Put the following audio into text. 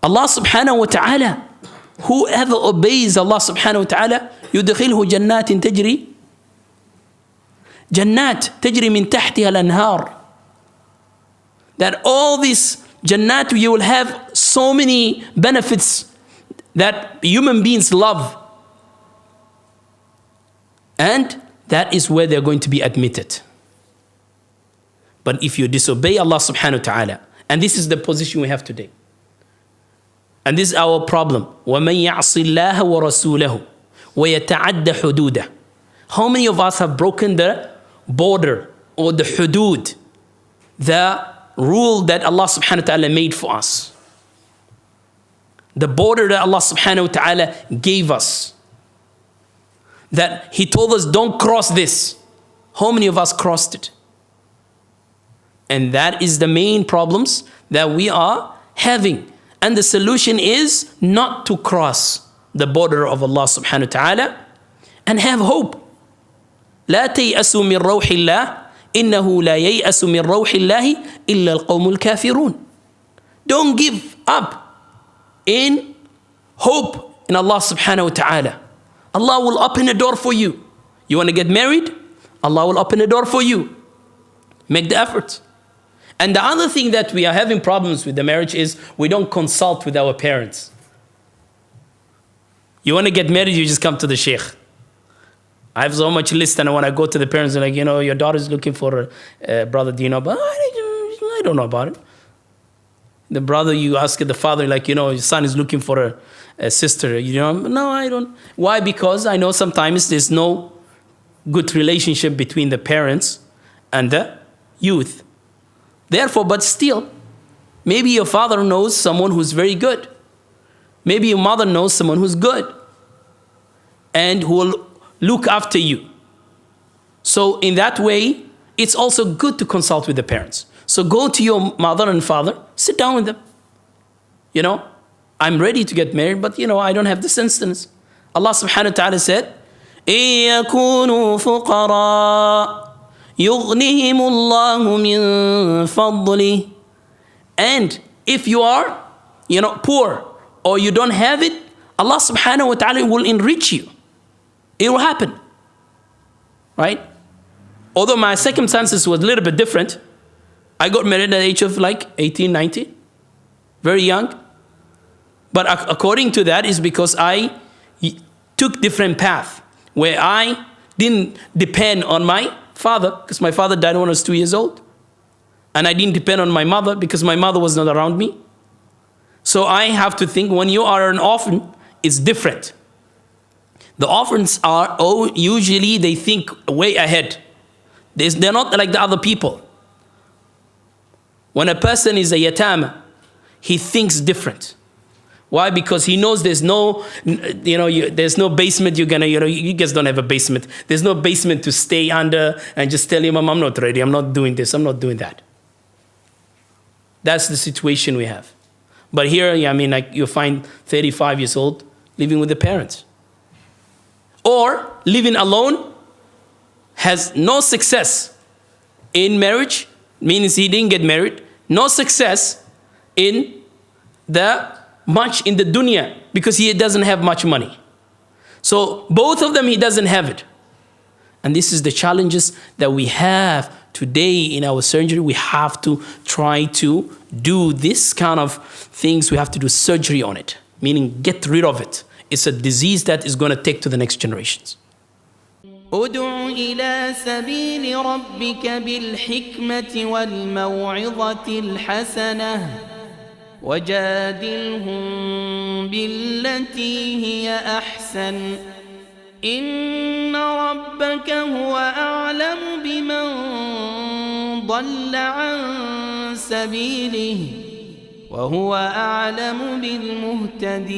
Allah subhanahu wa ta'ala, whoever obeys Allah subhanahu wa ta'ala, يدخله جنات تجري من تحتها الأنهار. That all these Jannat, you will have so many benefits that human beings love. And that is where they're going to be admitted. But if you disobey Allah subhanahu wa ta'ala, and this is the position we have today, and this is our problem, وَمَنْ يَعْصِ اللَّهَ وَرَسُولَهُ وَيَتَعَدَّ حُدُودَهُ. How many of us have broken the border or the hudud, the rule that Allah subhanahu wa ta'ala made for us, the border that Allah subhanahu wa ta'ala gave us, that He told us don't cross this? How many of us crossed it? And that is the main problems that we are having. And the solution is not to cross the border of Allah subhanahu wa ta'ala and have hope. لا تيأسوا من روح الله إنه لا ييأس من روح الله إلا القوم الكافرون. Don't give up in hope in Allah subhanahu wa ta'ala. Allah will open a door for you. You want to get married? Allah will open a door for you. Make the effort. And the other thing that we are having problems with the marriage is we don't consult with our parents. You want to get married, you just come to the Sheikh. I have so much list, and when I go to the parents, they're like, you know, your daughter's looking for a brother, do you know about it? I don't know about it. The brother, you ask the father, like, you know, your son is looking for a sister. You know, no, I don't. Why? Because I know sometimes there's no good relationship between the parents and the youth. Therefore, but still, maybe your father knows someone who's very good. Maybe your mother knows someone who's good and who will look after you. So in that way, it's also good to consult with the parents. So go to your mother and father, sit down with them. You know, I'm ready to get married, but you know, I don't have this instance. Allah subhanahu wa ta'ala said, إِن يَكُونُوا فُقَرَاء يُغْنِهِمُ اللَّهُ مِن فَضْلِهِ. And if you are, you know, poor or you don't have it, Allah subhanahu wa ta'ala will enrich you. It will happen, right? Although my circumstances was a little bit different. I got married at the age of like 18, 19, very young. But according to that is because I took different path where I didn't depend on my father, because my father died when I was 2 years old. And I didn't depend on my mother because my mother was not around me. So I have to think when you are an orphan, it's different. The orphans are, usually they think way ahead. They're not like the other people. When a person is a yatama, he thinks different. Why? Because he knows there's no, there's no basement. You guys don't have a basement. There's no basement to stay under and just tell him, I'm not ready. I'm not doing this. I'm not doing that. That's the situation we have. But here, I mean, like you find 35 years old living with the parents. Or living alone, has no success in marriage, means he didn't get married, no success in the dunya because he doesn't have much money. So both of them, he doesn't have it. And this is the challenges that we have today in our surgery. We have to try to do this kind of things. We have to do surgery on it, meaning get rid of it. It's a disease that is going to take to the next generations. ادع إلى سبيل ربك بالحكمة والموعظة الحسنة وجادلهم بالتي هي أحسن إن ربك هو أعلم بمن ضل عن سبيله وهو أعلم بالمهتدين.